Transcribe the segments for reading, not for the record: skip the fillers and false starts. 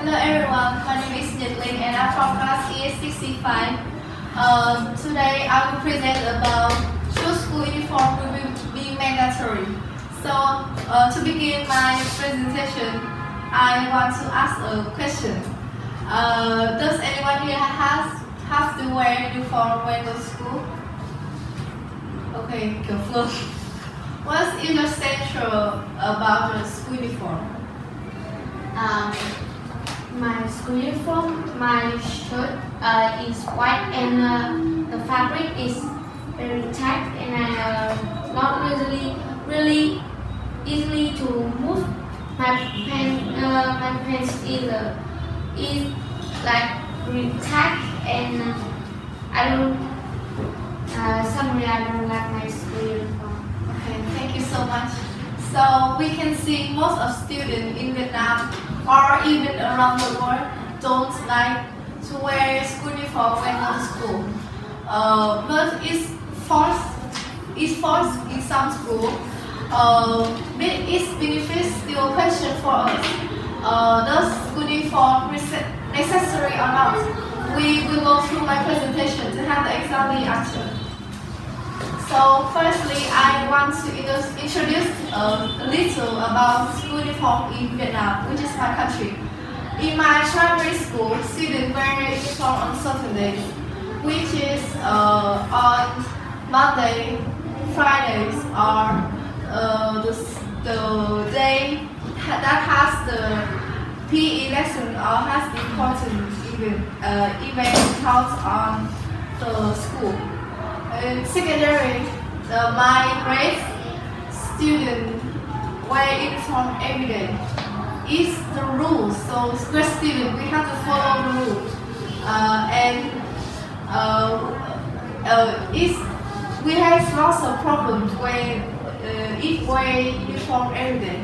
Hello everyone, my name is Nhật, Linh and I'm from class CEC 5. Today I will present about should school uniform will be mandatory. So to begin my presentation, I want to ask a question. Does anyone here have to wear uniform when go to school? Okay, go first. What is your central about your school uniform? My school uniform, my shirt is white and the fabric is very tight and not really easily to move. My pants is like really tight and I don't like my school uniform. Okay, thank you so much. So we can see most of students in Vietnam or even around the world don't like to wear school uniform when go to school. But it's forced in some school. Its benefits still a question for us. Does school uniform necessary or not? We will go through my presentation to have the exam answer. So firstly, I want to introduce a little about school uniform in Vietnam, which is my country. In my primary school, students wear uniform on certain days, which is on Monday, Fridays, or the day that has the PE lesson or has important event held on the school. Secondary, my grade student wear uniform every day. It's the rules, so grade student we have to follow the rules, we have lots of problems when if wear uniform every day.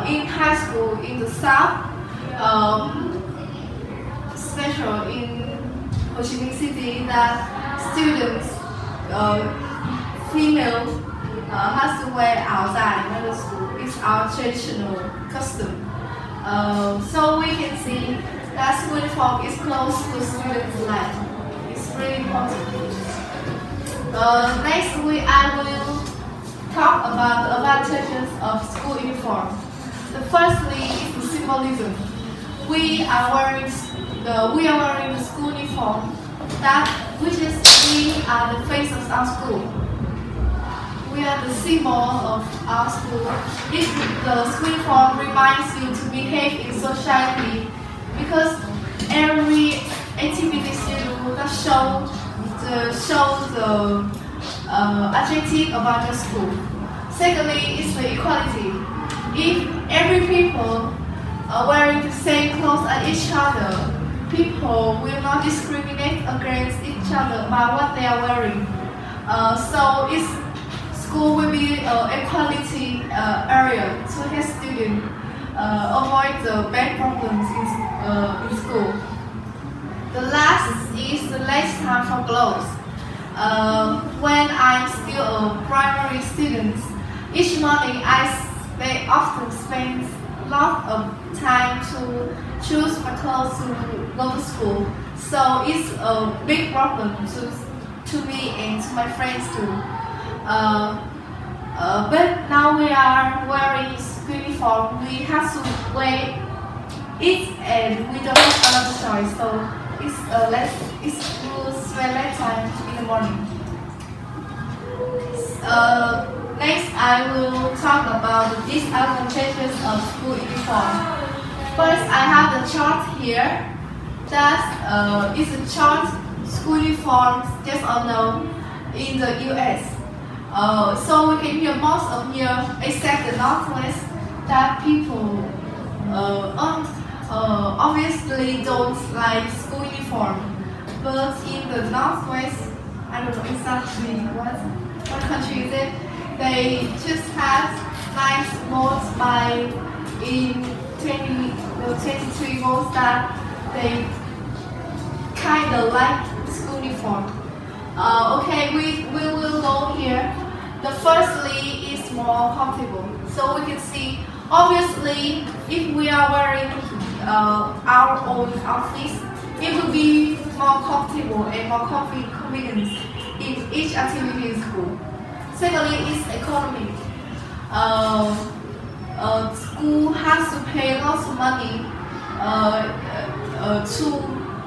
In high school in the south, special in Ho Chi Minh City that students, female, has to wear outside middle school. It's our traditional custom. So we can see that school uniform is close to students' life. It's really important. Next I will talk about the advantages of school uniform. The firstly is the symbolism. We are wearing the school uniform which is we are the face of our school. We are the symbol of our school. The school uniform reminds you to behave in society because every activities you do that show the adjective about your school. Secondly is the equality. If every people are wearing the same clothes as each other, people will not discriminate against each other about what they are wearing. So school will be an equality area to help students avoid the bad problems in school. The last is the less time for clothes. When I'm still a primary student, each morning I often spend a lot of time to choose my clothes to go to school. So it's a big problem to me and to my friends too. But now we are wearing school uniform. We have to wear it and we don't have another choice. So it's will spend less time in the morning. Next, I will talk about the disadvantages of school uniform. First, I have the chart here. That is a chart school uniforms, yes or no, in the US. So we can hear most of here, except the Northwest, that people obviously don't like school uniform. But in the Northwest, I don't know exactly what country is it. They just have nice votes in 23 votes that they kind of like school uniform. Okay, we will go here. The firstly is more comfortable. So we can see, obviously, if we are wearing our own outfits, it will be more comfortable and more convenient in each activity in school. Secondly, is economic. School has to pay lots of money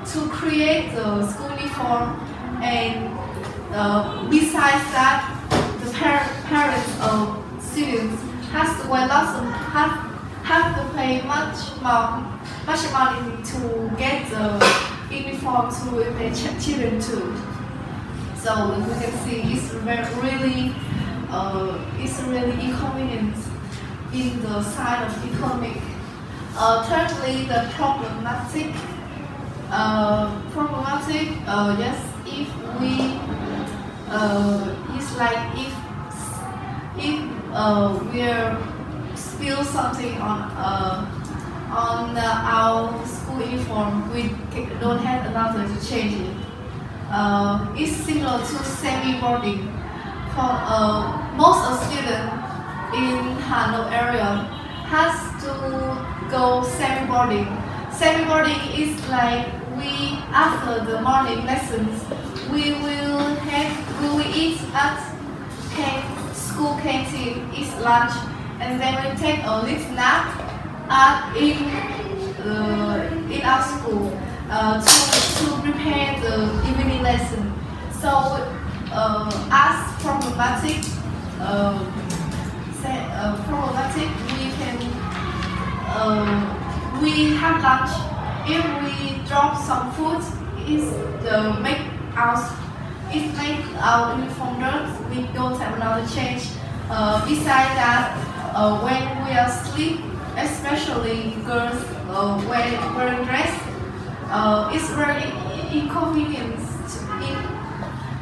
to create the school uniform, and besides that, the parents of students has to wear lots of have to pay much money to get the uniform to their children too. So as you can see, it's really inconvenient in the side of economic. Thirdly, the problematic. Yes, if we it's like if we spill something on our school uniform, we don't have another to change it. It's similar to semi-boarding. For most of students in Hanoi area has to go semi-boarding. Semi-boarding is like after the morning lessons, we will eat at school canteen, eat lunch, and then we take a little nap in our school to prepare the evening lesson. So as problematic, we have lunch. If we drop some food, it make our uniform dirty. We don't have another change. Besides that, when we are asleep, especially girls wearing dress, it's very inconvenient.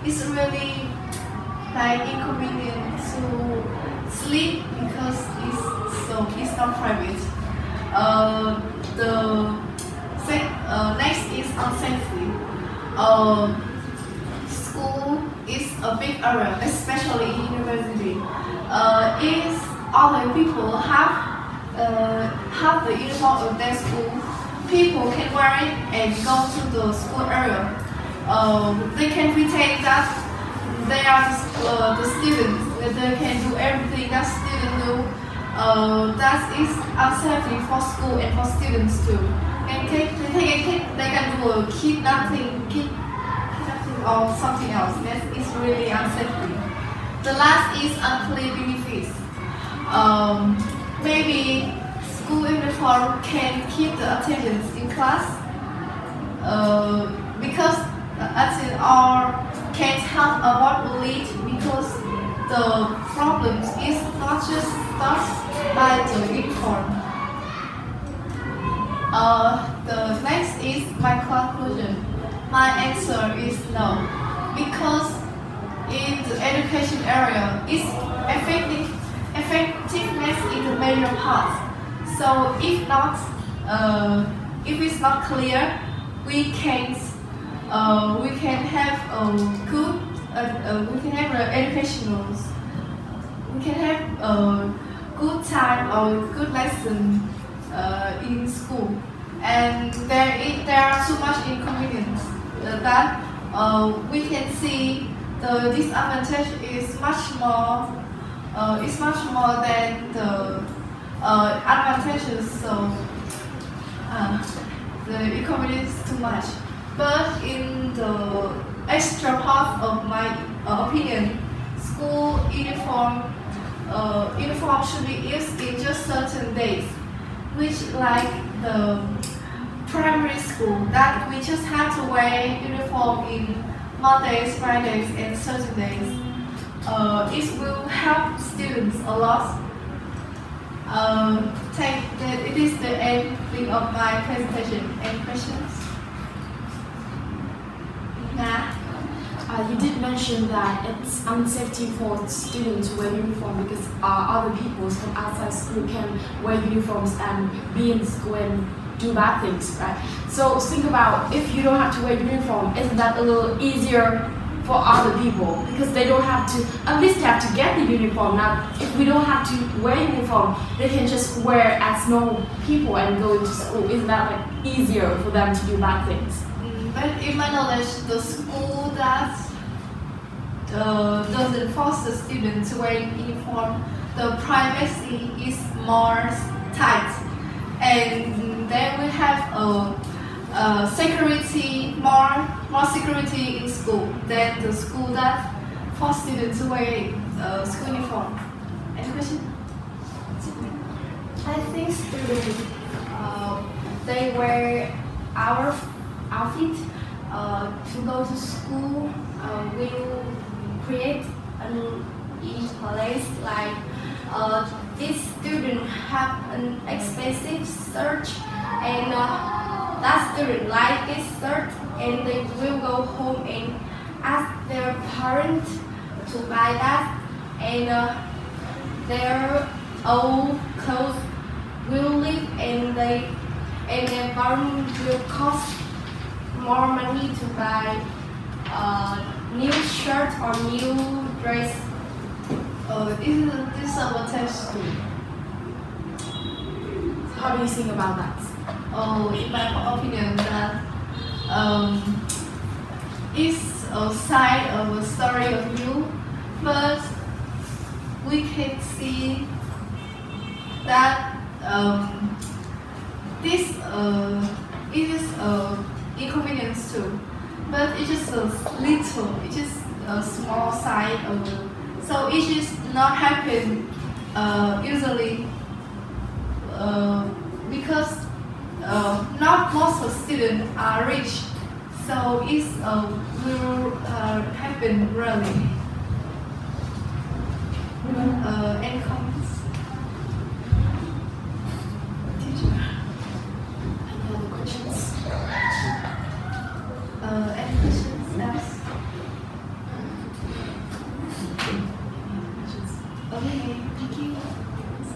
It's really inconvenient to sleep because it's not private. Next is unsafety. School is a big area, especially in university. If other people have the uniform of their school, people can wear it and go to the school area. They can pretend that they are the students, that they can do everything that students do. That is unsafe for school and for students too. And they can do a kidnapping or something else. That is really unsafe. The last is unclear benefits. Maybe school uniform can keep the attendance in class because until or can't help avoid bullying because the problem is not just starts by the uniform. The next is my conclusion. My answer is no, because in the education area, its effectiveness is the major part. So if it's not clear, we can have educationals. We can have a good time or good lesson in school, and there are too much inconvenience that we can see the disadvantage is much more than the advantages. So the inconvenience is too much. But in the extra part of my opinion, school uniform should be used in just certain days, which like the primary school that we just have to wear uniform in Mondays, Fridays, and Saturdays. It will help students a lot. It is the ending of my presentation. Any questions? Nah. You did mention that it's unsafe for students to wear uniform because other people from outside school can wear uniforms and be in school and do bad things, right? So think about if you don't have to wear uniform, isn't that a little easier for other people because they don't have to, at least they have to get the uniform. Now, if we don't have to wear uniform, they can just wear as normal people and go to school. Isn't that like easier for them to do bad things? But in my knowledge, the school that doesn't force the student to wear uniform, the privacy is more tight, and then we have security, more security in school than the school that force students to wear school uniform. Any question? I think students they wear our outfit to go to school will create an place like this student have an expensive shirt and that student like this shirt and they will go home and ask their parents to buy that and their old clothes will leave and the environment will cost more money to buy new shirt or new dress. Is a disadvantage too. How do you think about that? In my opinion, that is a side of a story of you, but we can see that this it is inconvenience too, but it's just a little, it's just a small side of it. So it just not happen usually because not most of students are rich, so it will happen rarely. Any comments? Teacher? Any other questions? Any questions? Yes. Okay, thank you.